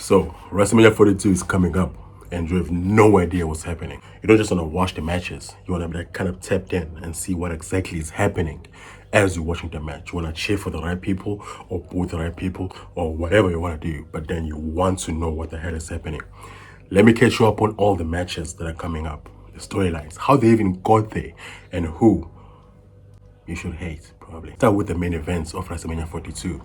So, WrestleMania 42 is coming up, and you have no idea what's happening. You don't just want to watch the matches. You want to be like kind of tapped in and see what exactly is happening as you're watching the match. You want to cheer for the right people, or boo the right people, or whatever you want to do. But then you want to know what the hell is happening. Let me catch you up on all the matches that are coming up, the storylines, how they even got there, and who you should hate, probably. Start with the main events of WrestleMania 42.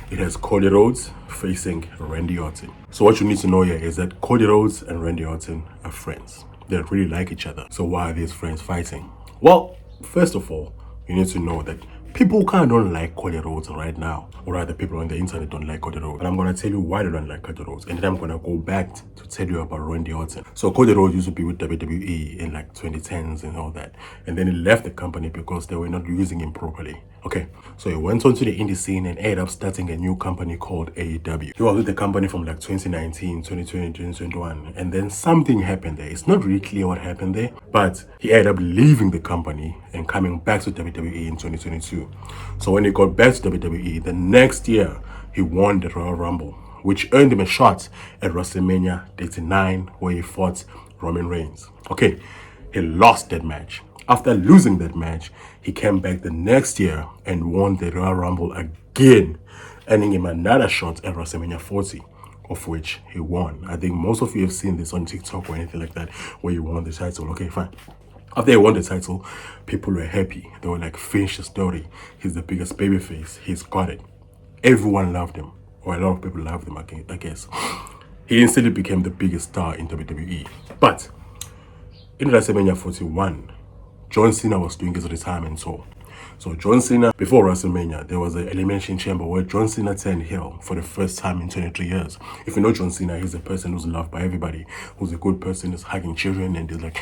It has Cody Rhodes facing Randy Orton. So what you need to know here is that Cody Rhodes and Randy Orton are friends. They really like each other. So why are these friends fighting? Well, first of all, you need to know that people kind of don't like Cody Rhodes right now. Or rather, people on the internet don't like Cody Rhodes. And I'm going to tell you why they don't like Cody Rhodes. And then I'm going to go back to tell you about Randy Orton. So Cody Rhodes used to be with WWE in like 2010s and all that. And then he left the company because they were not using him properly. Okay, so he went on to the indie scene and ended up starting a new company called AEW. He was with the company from like 2019, 2020, 2021. And then something happened there. It's not really clear what happened there. But he ended up leaving the company and coming back to WWE in 2022. So when he got back to WWE, the next year, he won the Royal Rumble, which earned him a shot at WrestleMania 39, where he fought Roman Reigns. Okay, he lost that match. After losing that match, he came back the next year and won the Royal Rumble again, earning him another shot at WrestleMania 40, of which he won. I think most of you have seen this on TikTok or anything like that, where he won the title. Okay, fine. After he won the title, people were happy. They were like, finish the story. He's the biggest babyface. He's got it. Everyone loved him. Or a lot of people loved him, I guess. He instantly became the biggest star in WWE. But in WrestleMania 41, John Cena was doing his retirement tour. So John Cena, before WrestleMania, there was an Elimination Chamber where John Cena turned heel for the first time in 23 years. If you know John Cena, he's a person who's loved by everybody, who's a good person, who's hugging children, and is like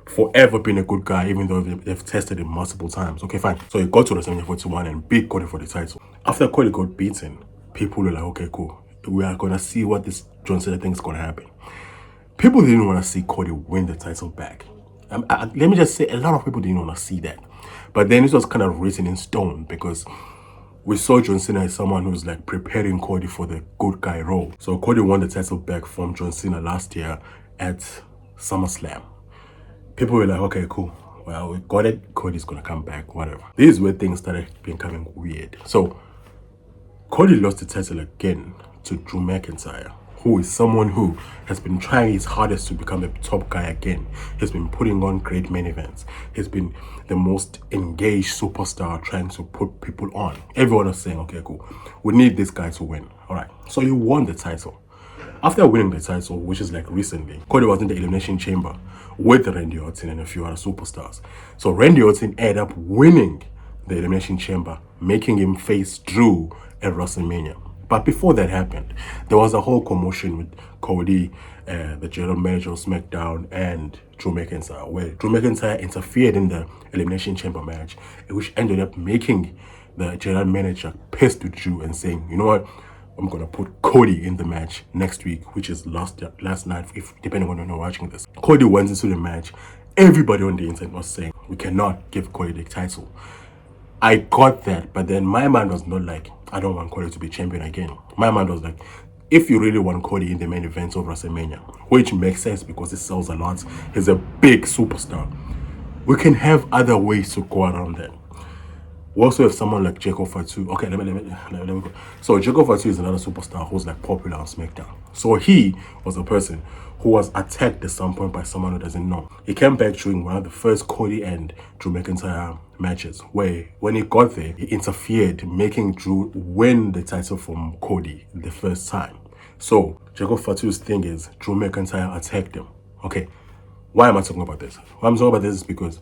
forever been a good guy, even though they've tested him multiple times. Okay, fine. So he got to WrestleMania 41 and beat Cody for the title. After Cody got beaten, people were like, okay, cool. We are going to see what this John Cena thing is going to happen. People didn't want to see Cody win the title back. Let me just say, a lot of people didn't want to see that. But then it was kind of written in stone because we saw John Cena as someone who's like preparing Cody for the good guy role. So Cody won the title back from John Cena last year at SummerSlam. People were like, okay, cool. Well, we got it. Cody's going to come back, whatever. This is where things started becoming weird. So Cody lost the title again to Drew McIntyre, who is someone who has been trying his hardest to become the top guy again. He's been putting on great main events. He's been the most engaged superstar trying to put people on. Everyone is saying, okay, cool. We need this guy to win. All right. So he won the title. After winning the title, which is like recently, Cody was in the Elimination Chamber with Randy Orton and a few other superstars. So Randy Orton ended up winning the Elimination Chamber, making him face Drew at WrestleMania. But before that happened, there was a whole commotion with Cody, the general manager of SmackDown, and Drew McIntyre, where Drew McIntyre interfered in the Elimination Chamber match, which ended up making the general manager pissed with Drew and saying, you know what, I'm going to put Cody in the match next week, which is last night, if depending on when you're watching this. Cody went into the match. Everybody on the internet was saying, we cannot give Cody the title. I got that, but then my mind was not like, I don't want Cody to be champion again. My mind was like, if you really want Cody in the main event of WrestleMania, which makes sense because it sells a lot, he's a big superstar, we can have other ways to go around that. We also have someone like Jake Fatu. Okay, let me go. So Jake Fatu is another superstar who's like popular on SmackDown. So he was a person who was attacked at some point by someone who doesn't know. He came back during one of the first Cody and Drew McIntyre matches, where when he got there, he interfered, making Drew win the title from Cody the first time. So Jake Fatu's thing is Drew McIntyre attacked him. Okay, why am I talking about this? Why I'm talking about this is because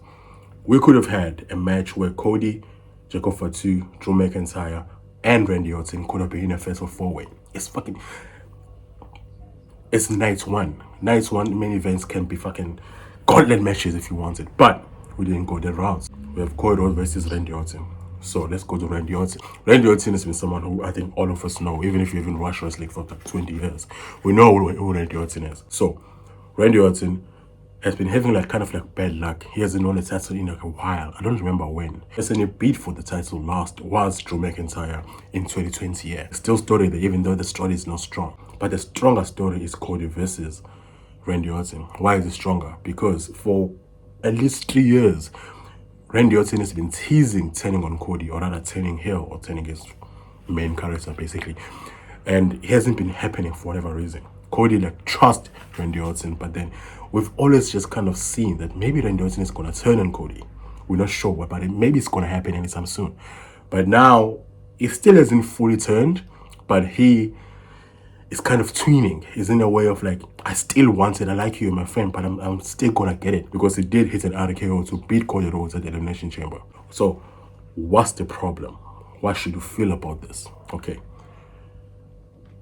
we could have had a match where Cody, Jacob Fatu, Drew McIntyre, and Randy Orton could have been in a fatal four-way. It's night one. Night one main events can be fucking gauntlet matches if you want it. But we didn't go that route. We have Cody Rhodes versus Randy Orton. So let's go to Randy Orton. Randy Orton has been someone who I think all of us know, even if you haven't watched wrestling for like 20 years. We know who Randy Orton is. So Randy Orton has been having like kind of like bad luck. He hasn't won a title in like a while. I don't remember when. Yes, and he beat for the title last was Drew McIntyre in 2020. Yeah, still story there, even though the story is not strong. But the stronger story is Cody versus Randy Orton. Why is it stronger? Because for at least 3 years, Randy Orton has been teasing turning on Cody, or rather turning heel or turning his main character basically. And it hasn't been happening for whatever reason. Cody like trust Randy Orton, but then we've always just kind of seen that maybe Randy Orton is gonna turn on Cody. We're not sure what, but maybe it's gonna happen anytime soon. But now it still hasn't fully turned, but he is kind of tweening. He's in a way of like, I still want it. I like you, my friend, but I'm still gonna get it because he did hit an RKO to beat Cody Rhodes at the Elimination Chamber. So, what's the problem? What should you feel about this? Okay.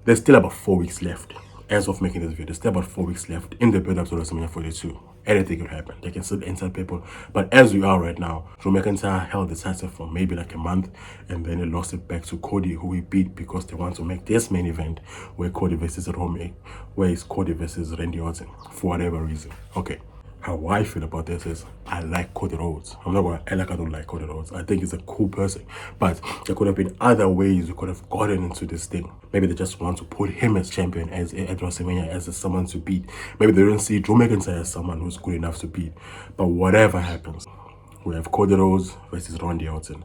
There's still about 4 weeks left. As of making this video, there's still about 4 weeks left in the build-up to WrestleMania 42. Anything could happen. They can still insert people. But as we are right now, Drew McIntyre held the title for maybe like a month, and then he lost it back to Cody, who he beat because they want to make this main event where Cody versus Cody versus Randy Orton for whatever reason. Okay. How I feel about this is I like Cody Rhodes. I'm not gonna act like I don't like Cody Rhodes. I think he's a cool person. But there could have been other ways we could have gotten into this thing. Maybe they just want to put him as champion at WrestleMania as someone to beat. Maybe they don't see Drew McIntyre as someone who's good enough to beat. But whatever happens, we have Cody Rhodes versus Randy Orton.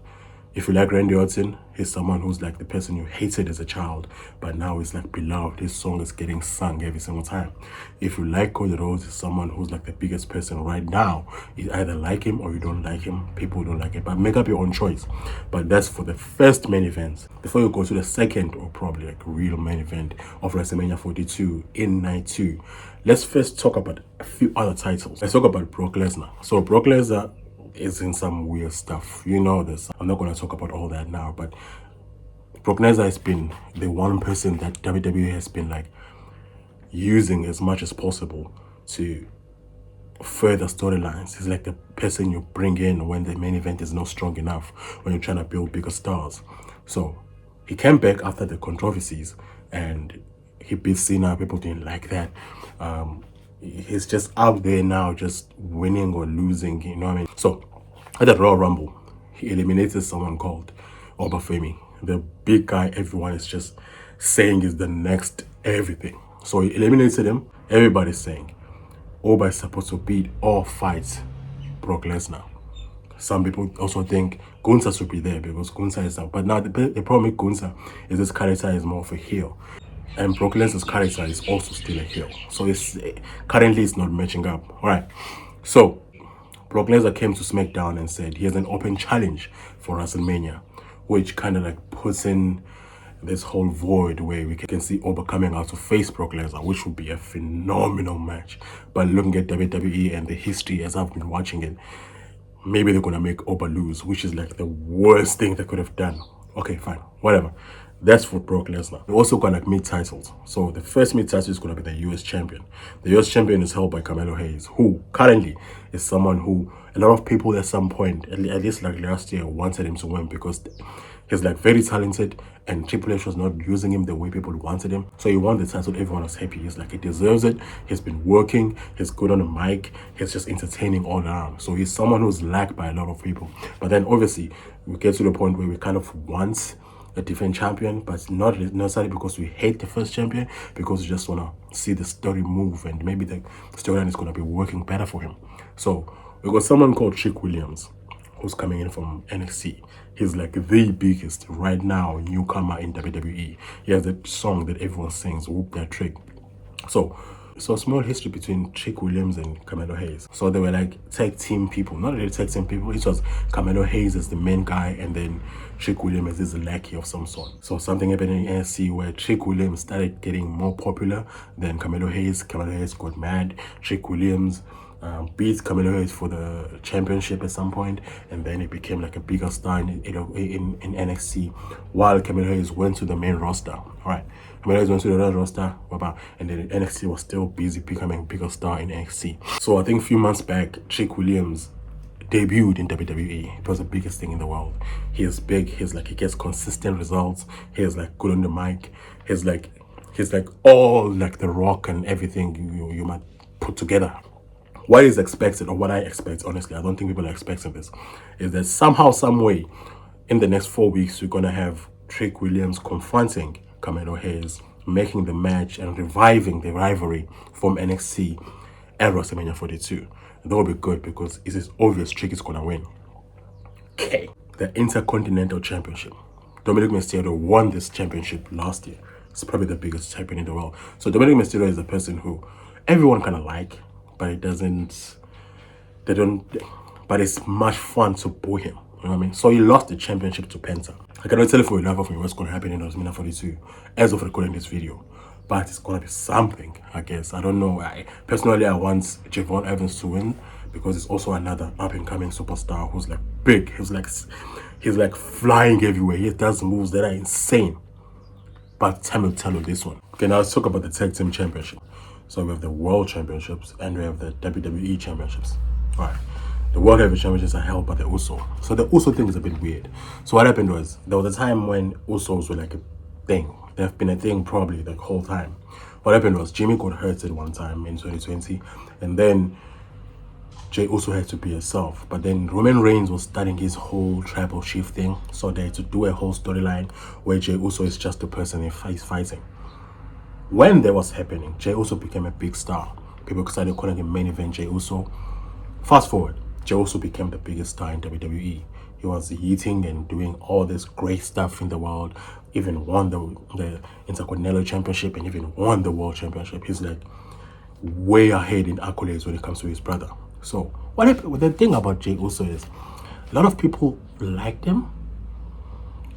If you like Randy Orton, he's someone who's like the person you hated as a child, but now he's like beloved. His song is getting sung every single time. If you like Cody Rhodes, he's someone who's like the biggest person right now. You either like him or you don't like him. People don't like it, but make up your own choice. But that's for the first main event. Before you go to the second or probably like real main event of WrestleMania 42 in night 2, let's first talk about a few other titles. Let's talk about Brock Lesnar. So Brock Lesnar is in some weird stuff. You know this. I'm not going to talk about all that now, but Brock Lesnar has been the one person that WWE has been like using as much as possible to further storylines. He's like the person you bring in when the main event is not strong enough, when you're trying to build bigger stars. So he came back after the controversies and he beat Cena. People didn't like that. He's just out there now, just winning or losing, you know what I mean? So, at the Royal Rumble, he eliminated someone called Obafemi, the big guy everyone is just saying is the next everything. So he eliminated him. Everybody's saying Oba is supposed to beat or fight Brock Lesnar. Some people also think Gunther should be there because Gunther is out. But now the problem with Gunther is his character is more of a heel. And Brock Lesnar's character is also still a heel. So it's currently it's not matching up. Alright. So Brock Lesnar came to SmackDown and said he has an open challenge for WrestleMania, which kind of like puts in this whole void where we can see Oba coming out to face Brock Lesnar, which would be a phenomenal match. But looking at WWE and the history as I've been watching it, maybe they're gonna make Oba lose, which is like the worst thing they could have done. Okay, fine, whatever. That's for Brock Lesnar. We also got like mid-titles. So the first mid-title is going to be the US champion. The US champion is held by Carmelo Hayes, who currently is someone who a lot of people at some point, at least like last year, wanted him to win because he's like very talented and Triple H was not using him the way people wanted him. So he won the title. Everyone was happy. He's like, he deserves it. He's been working. He's good on the mic. He's just entertaining all around. So he's someone who's liked by a lot of people. But then obviously we get to the point where we kind of want a different champion, but not necessarily because we hate the first champion, because we just want to see the story move and maybe the storyline is going to be working better for him. So we got someone called Trick Williams who's coming in from NXT. He's like the biggest right now newcomer in WWE. He has a song that everyone sings, Whoop That Trick. So a small history between Trick Williams and Carmelo Hayes. So they were like tag team people, not really tag team people. It was Carmelo Hayes as the main guy and then Trick Williams is a lackey of some sort. So something happened in NXT where Trick Williams started getting more popular than Carmelo Hayes. Carmelo Hayes got mad. Trick Williams beat Carmelo Hayes for the championship at some point, and then he became like a bigger star in NXT while Carmelo Hayes went to the main roster. Alright, Carmelo Hayes went to the main roster, and then NXT was still busy becoming a bigger star in NXT. So I think a few months back, Trick Williams debuted in WWE. It was the biggest thing in the world. He is big. He gets consistent results. He is like good on the mic. He's like all like The Rock and everything you might put together. What is expected, or what I expect, honestly, I don't think people are expecting this, is that somehow, some way, in the next 4 weeks, we're gonna have Trick Williams confronting Carmelo Hayes making the match and reviving the rivalry from NXT at Wrestlemania 42. That will be good because it is obvious Trick is gonna win. Okay, the Intercontinental Championship. Dominic Mysterio won this championship last year. It's probably the biggest champion in the world. So Dominic Mysterio is a person who everyone kind of like, but it doesn't. They don't. But it's much fun to boo him. You know what I mean? So he lost the championship to Penta. I cannot tell you for the life of me what's going to happen in WrestleMania 42 as of recording this video. But it's going to be something, I guess. I don't know. Personally, I want Javon Evans to win because it's also another up-and-coming superstar who's like big. He's like flying everywhere. He does moves that are insane. But time will tell on this one. Okay, now let's talk about the Tag Team Championship. So we have the World Championships and we have the WWE Championships. Alright. The World Heavyweight Championships are held by the Uso. So the Uso thing is a bit weird. So what happened was, there was a time when Usos were like a thing. They've been a thing probably the whole time. What happened was, Jimmy got hurt at one time in 2020. And then Jay Uso had to be herself. But then Roman Reigns was starting his whole tribal chief thing. So they had to do a whole storyline where Jay Uso is just the person he's fighting. When that was happening, Jay Uso became a big star. People started calling him main event Jay Uso. Fast forward, Jay Uso became the biggest star in WWE. He was eating and doing all this great stuff in the world. Even won the Intercontinental Championship and even won the World Championship. He's like way ahead in accolades when it comes to his brother. So what happened? The thing about Jay Uso is a lot of people liked him.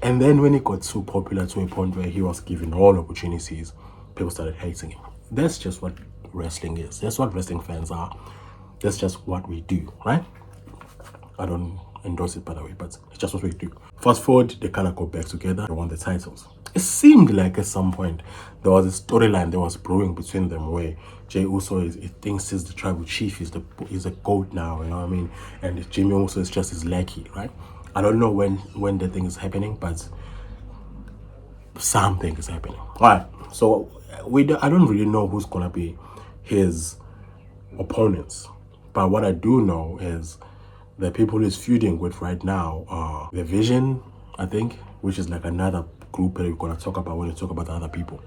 And then when he got too popular to a point where he was given all opportunities, people started hating him. That's just what wrestling is. That's what wrestling fans are. That's just what we do, right? I don't endorse it, by the way, but it's just what we do. Fast forward, they kind of go back together. They won the titles. It seemed like at some point there was a storyline that was brewing between them where Jay Uso he thinks he's the tribal chief. He's a goat now, you know what I mean? And Jimmy Uso is just his lackey, right? I don't know when the thing is happening, but something is happening. All right, so I don't really know who's gonna be his opponents, but what I do know is the people he's feuding with right now are the Vision, I think, which is like another group that we're gonna talk about when we talk about the other people.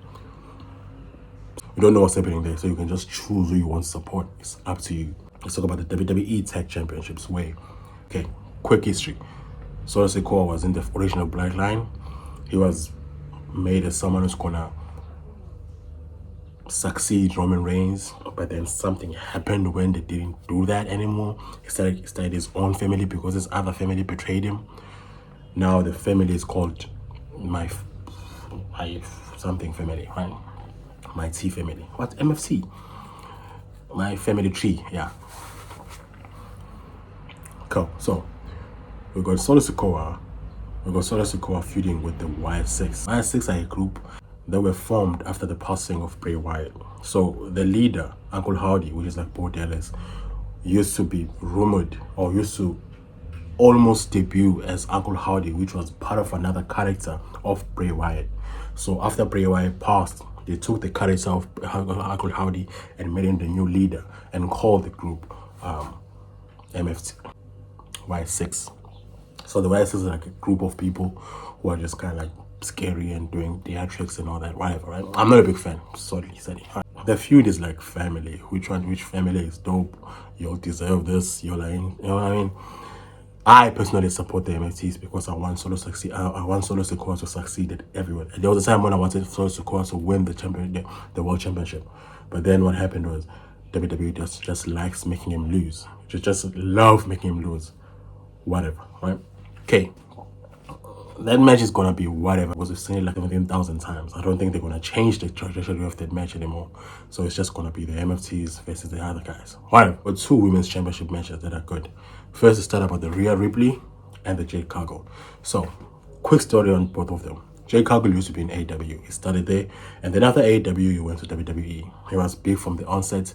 You don't know what's happening there, so you can just choose who you want to support. It's up to you. Let's talk about the WWE Tag Championships. Okay, quick history. Solo Sikoa was in the original Bloodline. He was made as someone who's gonna succeed Roman Reigns, but then something happened when they didn't do that anymore. He started his own family because his other family betrayed him. Now the family is called my something family, right? My T family. What? MFC? My family tree, yeah. Cool. So we got Solo Sikoa. We got Solo Sikoa feuding with the Y6. Y6 are a group that were formed after the passing of Bray Wyatt. So the leader, Uncle Howdy, which is like Bo Dallas, used to be rumored or used to almost debut as Uncle Howdy, which was part of another character of Bray Wyatt. So after Bray Wyatt passed, they took the character of Uncle Howdy and made him the new leader and called the group MFT Y6. So the Y6 is like a group of people who are just kind of like scary and doing theatrics and all that, whatever, right? I'm not a big fan, sorry. Right. The feud is like family. Which family is dope? You'll deserve this. You're like, you know what I mean? I personally support the MFTs because I want Solo Sikoa to succeed everywhere. There was a time when I wanted Solo Sikoa to win the World Championship, but then what happened was WWE just likes making him lose. Just love making him lose. Whatever, right? Okay. That match is gonna be whatever, because we've seen it like 17,000 times. I don't think they're gonna change the trajectory of that match anymore. So it's just gonna be the MFTs versus the other guys. Whatever. But two women's championship matches that are good. First, to start about the Rhea Ripley and the Jade Cargil. So, quick story on both of them. Jade Cargil used to be in AEW. He started there, and then after AEW, he went to WWE. He was big from the onset,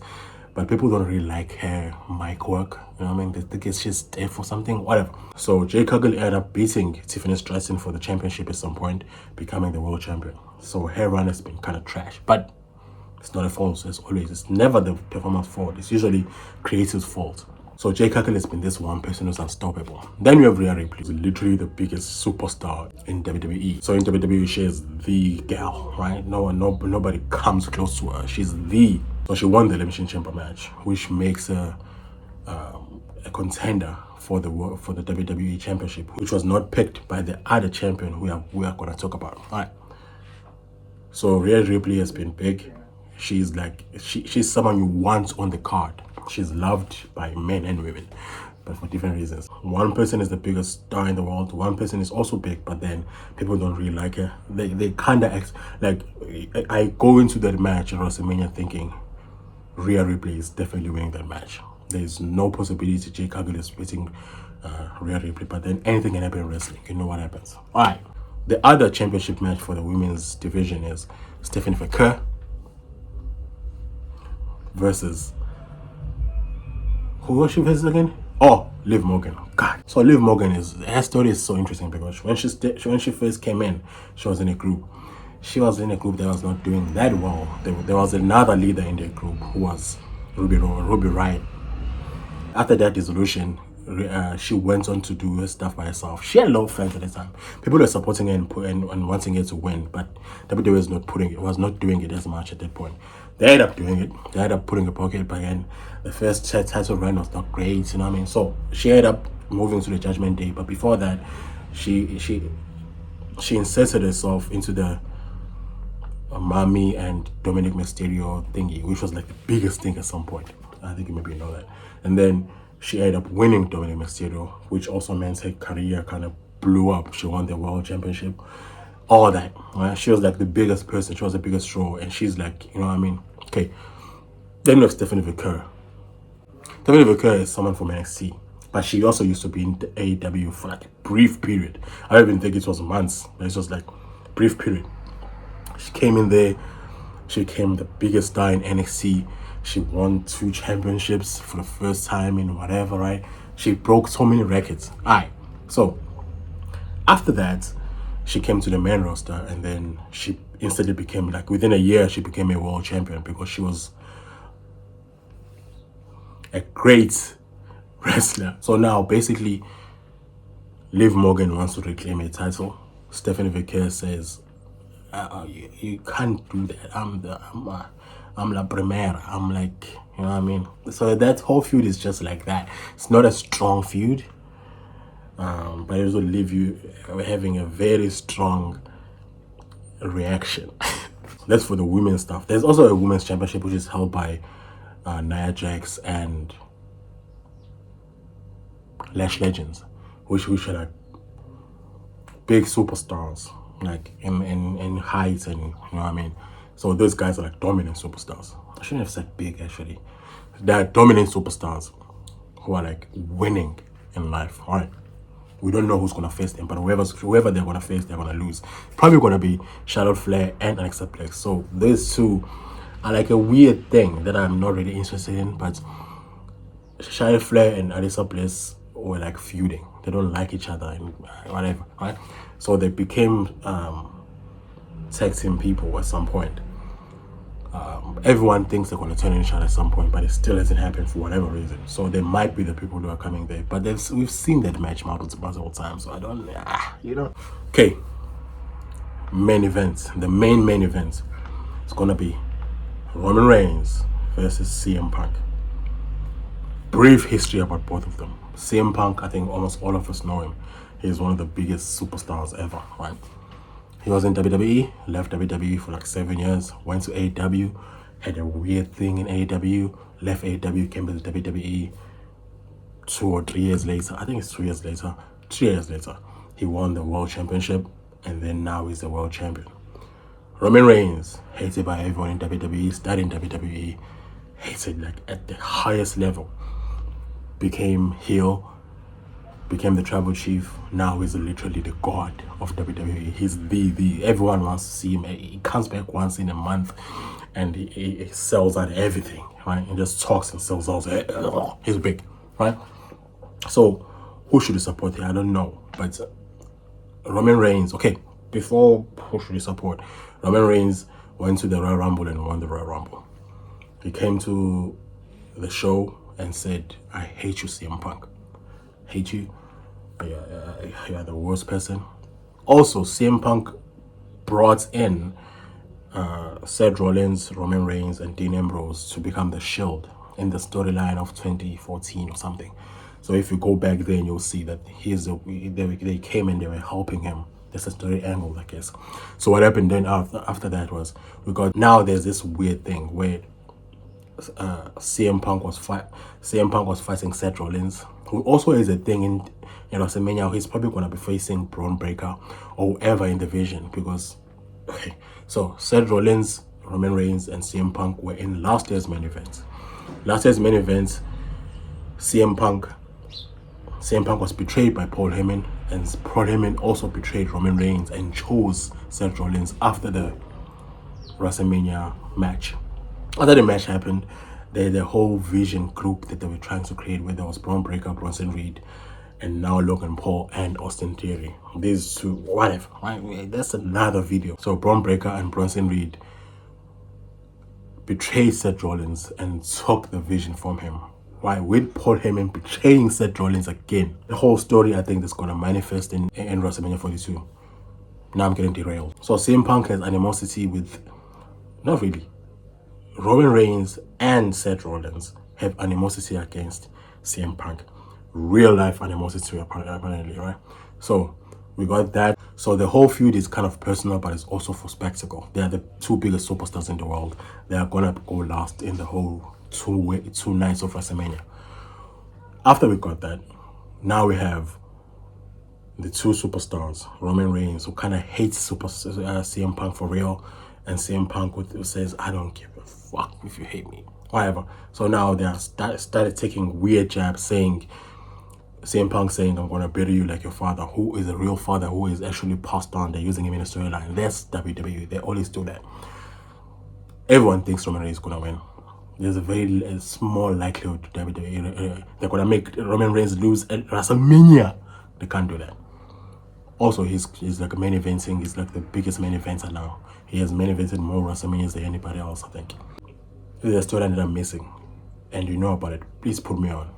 but people don't really like her mic work. You know what I mean? They think it's just there for something, whatever. So Jade Cargil ended up beating Tiffany Stratton for the championship at some point, becoming the world champion. So her run has been kind of trash, but it's not a fault. It's never the performance fault. It's usually creative's fault. So Jade Cargil has been this one person who's unstoppable. Then you have Rhea Ripley, who's literally the biggest superstar in WWE. So in WWE, she is the gal, right? Nobody comes close to her. She's the. So she won the Elimination Chamber match, which makes her a contender for the WWE Championship, which was not picked by the other champion we are going to talk about. All right. So Rhea Ripley has been big. She's like she's someone you want on the card. She's loved by men and women, but for different reasons. One person is the biggest star in the world. One person is also big, but then people don't really like her. They kind of act like I go into that match at Wrestlemania thinking Rhea Ripley is definitely winning that match. There's no possibility Jade Cargil is beating Rhea Ripley, but then anything can happen in wrestling. You know what happens. All right. The other championship match for the women's division is Stephanie Vaquer versus, who was she versus again? Oh, Liv Morgan. God. So Liv Morgan her story is so interesting because when she first came in, she was in a group. She was in a group that was not doing that well. There was another leader in the group who was Ruby Riott. After that dissolution, she went on to do her stuff by herself. She had a lot of fans at the time. People were supporting her and wanting her to win, but WWE was not doing it as much at that point. They ended up doing it. They ended up putting a pocket, but again, the first title run was not great. You know what I mean? So she ended up moving to the Judgment Day, but before that, she inserted herself into the Mami and Dominic Mysterio thingy, which was like the biggest thing at some point. I think you maybe know that. And then she ended up winning Dominic Mysterio, which also meant her career kind of blew up. She won the World Championship, all that. Right? She was like the biggest person. She was the biggest draw, and she's like, you know what I mean? Okay. Then we have Stephanie Vaquer. Stephanie Vaquer is someone from NXT, but she also used to be in the AEW for like a brief period. I don't even think it was months, but it was like a brief period. She came in there. She became the biggest star in NXT. She won 2 championships for the first time in whatever, right? She broke so many records. All right. So after that, she came to the main roster, and then she instantly became, like, within a year, she became a world champion because she was a great wrestler. So now, basically, Liv Morgan wants to reclaim a title. Stephanie Vaquer says, you can't do that. I'm La Primera. I'm like, you know what I mean? So that whole feud is just like that. It's not a strong feud, but it will leave you having a very strong reaction. That's for the women's stuff. There's also a women's championship which is held by Nia Jax and Lash Legends, which are like big superstars, like in height, and you know what I mean. So those guys are like dominant superstars. I shouldn't have said big, actually. They're dominant superstars who are like winning in life. All right. We don't know who's gonna face them, but whoever they're gonna face, they're gonna lose. Probably gonna be Charlotte Flair and Alexa Bliss. So those two are like a weird thing that I'm not really interested in. But Charlotte Flair and Alexa Bliss were like feuding. They don't like each other and whatever, right? So they became tag team people at some point. Everyone thinks they're going to turn on each other at some point, but it still hasn't happened for whatever reason. So they might be the people who are coming there, but we've seen that match multiple times. So I don't, you know. Okay. Main event, the main event, it's gonna be Roman Reigns versus CM Punk. Brief history about both of them. CM Punk, I think almost all of us know him. He's one of the biggest superstars ever, right? He was in WWE, left WWE for like 7 years, went to AEW, had a weird thing in AEW, left AEW, came to the WWE 2 or 3 years later. I think it's 2 years later. 3 years later, he won the World Championship, and then now he's the World Champion. Roman Reigns, hated by everyone in WWE, started in WWE, hated like at the highest level, became heel, became the tribal chief. Now he's literally the god of WWE. He's the everyone wants to see him. He comes back once in a month, and he sells out everything, right? He just talks and sells out. He's big, right? So who should you support here? I don't know, but Roman Reigns. Okay, before who should you support? Roman Reigns went to the Royal Rumble and won the Royal Rumble. He came to the show and said, I hate you, CM Punk. Hate you. You are the worst person. Also, CM Punk brought in Seth Rollins, Roman Reigns, and Dean Ambrose to become the Shield in the storyline of 2014 or something. So if you go back then, you'll see that they came and they were helping him. That's a story angle, I guess. So what happened then after that was now there's this weird thing where CM Punk was fighting Seth Rollins, who also is a thing in WrestleMania. He's probably gonna be facing Braun Breaker or whoever in the division because okay. So Seth Rollins, Roman Reigns, and CM Punk were in last year's main event. Last year's main event, CM Punk was betrayed by Paul Heyman, and Paul Heyman also betrayed Roman Reigns and chose Seth Rollins after the WrestleMania match. After the match happened, the whole vision group that they were trying to create, where there was Braun Breaker, Bronson Reed, and now Logan Paul and Austin Theory. These two, whatever. Right? That's another video. So Braun Breaker and Bronson Reed betrayed Seth Rollins and took the vision from him. Why? With Paul Heyman betraying Seth Rollins again. The whole story, I think, is going to manifest in WrestleMania 42. Now I'm getting derailed. So CM Punk has animosity with, not really, Roman Reigns and Seth Rollins have animosity against CM Punk. Real life animosity, apparently, right? So we got that. So the whole feud is kind of personal, but it's also for spectacle. They are the two biggest superstars in the world. They are gonna go last in the whole two nights of WrestleMania. After we got that, now we have the two superstars, Roman Reigns, who kind of hates CM Punk for real, and CM Punk who says, I don't give a fuck if you hate me, whatever. So now they are started taking weird jabs, saying CM Punk saying, I'm gonna bury you like your father, who is a real father, who is actually passed on. They're using him in a storyline. That's WWE. They always do that. Everyone thinks Roman Reigns is gonna win. There's a small likelihood WWE they're gonna make Roman Reigns lose at WrestleMania. They can't do that. Also, he's like a main eventing. He's like the biggest main eventer now. He has main evented more WrestleManias than anybody else, I think. There's a storyline that I'm missing, and you know about it. Please put me on.